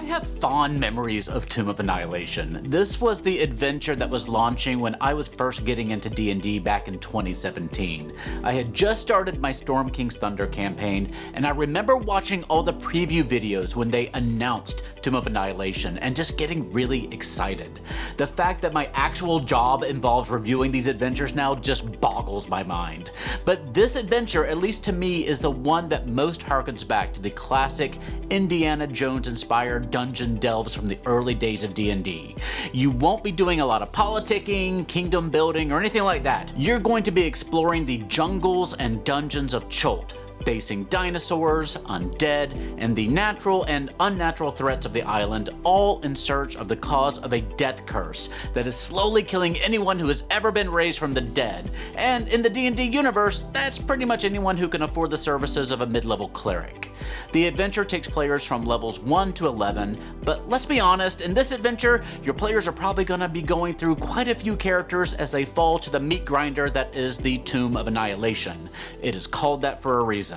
I have fond memories of Tomb of Annihilation. This was the adventure that was launching when I was first getting into D&D back in 2017. I had just started my Storm King's Thunder campaign, and I remember watching all the preview videos when they announced Tomb of Annihilation and just getting really excited. The fact that my actual job involves reviewing these adventures now just boggles my mind. But this adventure, at least to me, is the one that most harkens back to the classic Indiana Jones-inspired dungeon delves from the early days of D&D. You won't be doing a lot of politicking, kingdom building, or anything like that. You're going to be exploring the jungles and dungeons of Chult, facing dinosaurs, undead, and the natural and unnatural threats of the island, all in search of the cause of a death curse that is slowly killing anyone who has ever been raised from the dead. And in the D&D universe, that's pretty much anyone who can afford the services of a mid-level cleric. The adventure takes players from levels 1 to 11, but let's be honest, in this adventure, your players are probably going to be going through quite a few characters as they fall to the meat grinder that is the Tomb of Annihilation. It is called that for a reason.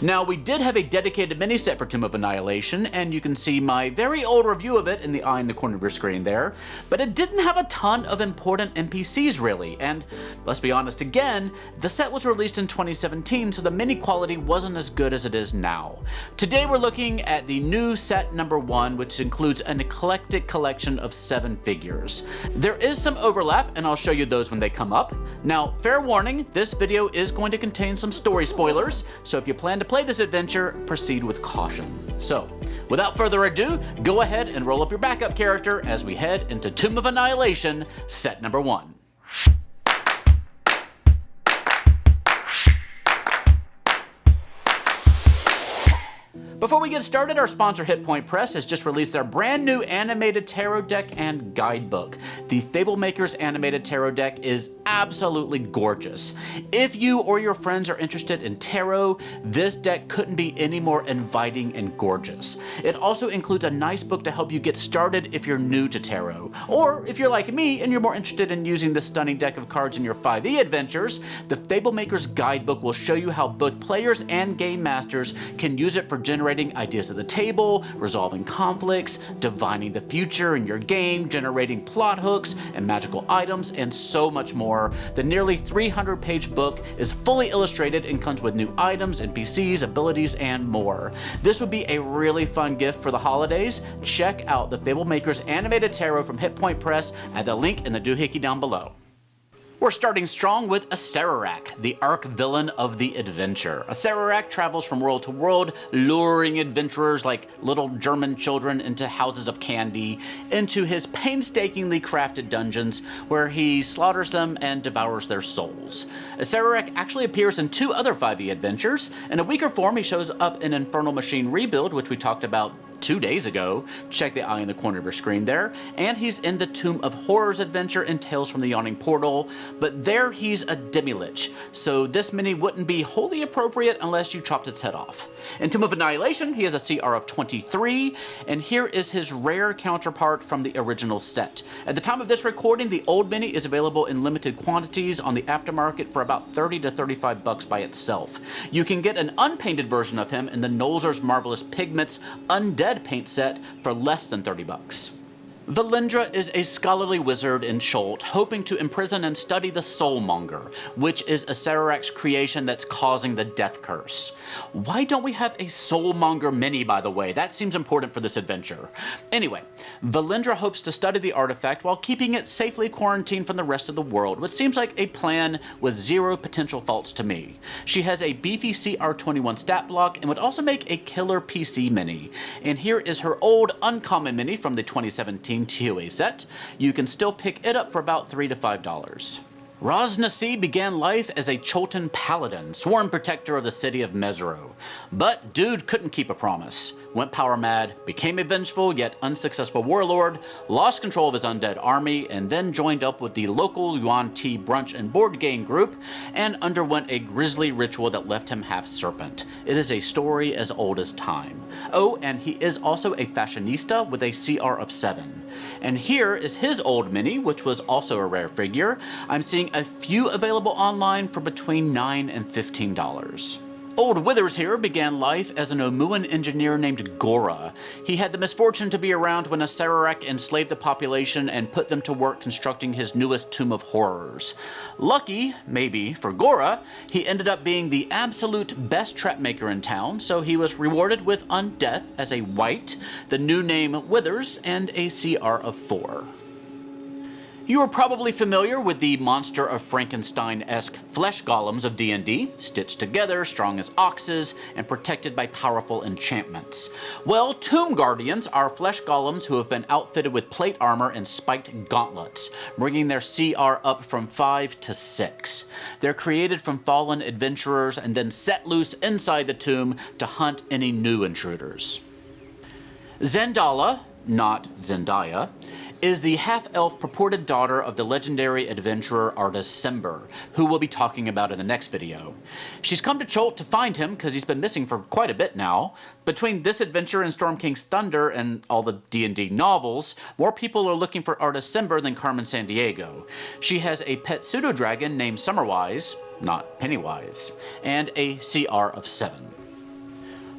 Now, we did have a dedicated mini-set for Tomb of Annihilation, and you can see my very old review of it in the eye in the corner of your screen there, but it didn't have a ton of important NPCs really, and let's be honest again, the set was released in 2017, so the mini quality wasn't as good as it is now. Today we're looking at the new set number 1, which includes an eclectic collection of 7 figures. There is some overlap, and I'll show you those when they come up. Now, fair warning, this video is going to contain some story spoilers, so if you plan to play this adventure, proceed with caution. So, without further ado, go ahead and roll up your backup character as we head into Tomb of Annihilation, set number 1. Before we get started, our sponsor Hit Point Press has just released their brand new animated tarot deck and guidebook. The Fablemaker's animated tarot deck is absolutely gorgeous. If you or your friends are interested in tarot, this deck couldn't be any more inviting and gorgeous. It also includes a nice book to help you get started if you're new to tarot. Or if you're like me and you're more interested in using this stunning deck of cards in your 5e adventures, the Fablemaker's guidebook will show you how both players and game masters can use it for generating ideas at the table, resolving conflicts, divining the future in your game, generating plot hooks and magical items, and so much more. The nearly 300-page book is fully illustrated and comes with new items, NPCs, abilities, and more. This would be a really fun gift for the holidays. Check out the Fablemaker's animated tarot from Hit Point Press at the link in the doohickey down below. We're starting strong with Acererak, the arch villain of the adventure. Acererak travels from world to world, luring adventurers like little German children into houses of candy, into his painstakingly crafted dungeons, where he slaughters them and devours their souls. Acererak actually appears in 2 other 5e adventures. In a weaker form, he shows up in Infernal Machine Rebuild, which we talked about 2 days ago. Check the eye in the corner of your screen there. And he's in the Tomb of Horrors adventure in Tales from the Yawning Portal, but there he's a demi-lich, so this mini wouldn't be wholly appropriate unless you chopped its head off. In Tomb of Annihilation, he has a CR of 23, and here is his rare counterpart from the original set. At the time of this recording, the old mini is available in limited quantities on the aftermarket for about 30 to 35 bucks by itself. You can get an unpainted version of him in the Nolzur's Marvelous Pigments Undead paint set for less than 30 bucks. Valindra is a scholarly wizard in Chult, hoping to imprison and study the Soulmonger, which is Acererak's creation that's causing the death curse. Why don't we have a Soulmonger mini, by the way? That seems important for this adventure. Anyway, Valindra hopes to study the artifact while keeping it safely quarantined from the rest of the world, which seems like a plan with 0 potential faults to me. She has a beefy CR21 stat block and would also make a killer PC mini. And here is her old uncommon mini from the 2017 TOA set. You can still pick it up for about $3 to $5. Ras Nsi began life as a Chultan paladin, sworn protector of the city of Mesro. But dude couldn't keep a promise. Went power mad, became a vengeful yet unsuccessful warlord, lost control of his undead army, and then joined up with the local Yuan Ti brunch and board game group, and underwent a grisly ritual that left him half serpent. It is a story as old as time. Oh, and he is also a fashionista with a CR of 7. And here is his old mini, which was also a rare figure. I'm seeing a few available online for between $9 and $15. Old Withers here began life as an Omuan engineer named Gora. He had the misfortune to be around when Acererak enslaved the population and put them to work constructing his newest Tomb of Horrors. Lucky, maybe, for Gora, he ended up being the absolute best trapmaker in town, so he was rewarded with Undeath as a Wight, the new name Withers, and a CR of 4. You are probably familiar with the monster of Frankenstein-esque flesh golems of D&D, stitched together, strong as oxes, and protected by powerful enchantments. Well, Tomb Guardians are flesh golems who have been outfitted with plate armor and spiked gauntlets, bringing their CR up from 5 to 6. They're created from fallen adventurers and then set loose inside the tomb to hunt any new intruders. Xandala, not Zendaya, is the half-elf purported daughter of the legendary adventurer Artus Cimber, who we'll be talking about in the next video. She's come to Chult to find him because he's been missing for quite a bit now. Between this adventure and Storm King's Thunder and all the D&D novels, more people are looking for Artus Cimber than Carmen Sandiego. She has a pet pseudo-dragon named Summerwise, not Pennywise, and a CR of 7.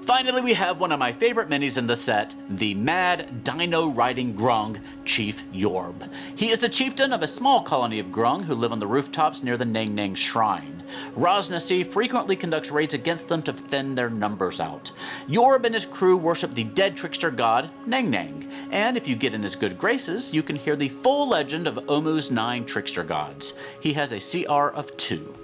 Finally, we have one of my favorite minis in the set, the mad, dino-riding grung, Chief Yorb. He is the chieftain of a small colony of grung who live on the rooftops near the Nang Nang Shrine. Ras Nsi frequently conducts raids against them to thin their numbers out. Yorb and his crew worship the dead trickster god, Nang Nang, and if you get in his good graces, you can hear the full legend of Omu's 9 trickster gods. He has a CR of 2.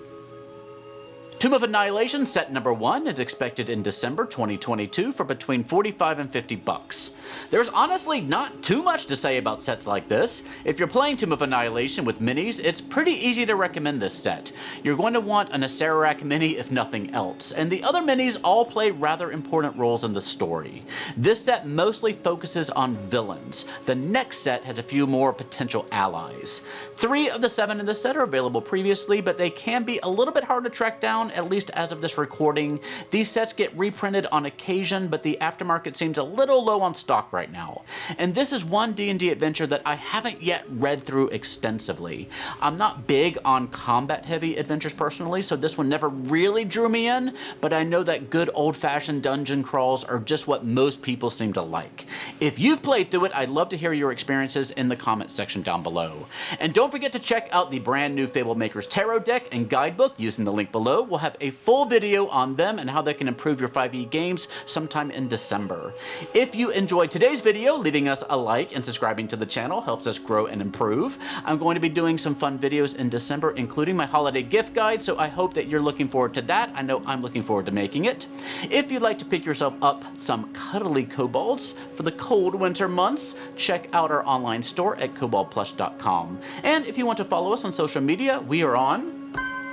Tomb of Annihilation Set number 1 is expected in December 2022 for between $45 and $50. There's honestly not too much to say about sets like this. If you're playing Tomb of Annihilation with minis, it's pretty easy to recommend this set. You're going to want an Acererak mini if nothing else, and the other minis all play rather important roles in the story. This set mostly focuses on villains. The next set has a few more potential allies. 3 of the 7 in the set are available previously, but they can be a little bit hard to track down, at least as of this recording. These sets get reprinted on occasion, but the aftermarket seems a little low on stock right now. And this is one D&D adventure that I haven't yet read through extensively. I'm not big on combat-heavy adventures personally, so this one never really drew me in, but I know that good old-fashioned dungeon crawls are just what most people seem to like. If you've played through it, I'd love to hear your experiences in the comment section down below. And don't forget to check out the brand new Fablemaker's Tarot deck and guidebook using the link below. We'll have a full video on them and how they can improve your 5e games sometime in December. If you enjoyed today's video, leaving us a like and subscribing to the channel helps us grow and improve. I'm going to be doing some fun videos in December, including my holiday gift guide, so I hope that you're looking forward to that. I know I'm looking forward to making it. If you'd like to pick yourself up some cuddly kobolds for the cold winter months, check out our online store at koboldplush.com. And if you want to follow us on social media, we are on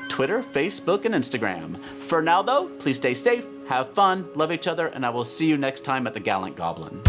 Twitter, Facebook, and Instagram. For now, though, please stay safe, have fun, love each other, and I will see you next time at the Gallant Goblin.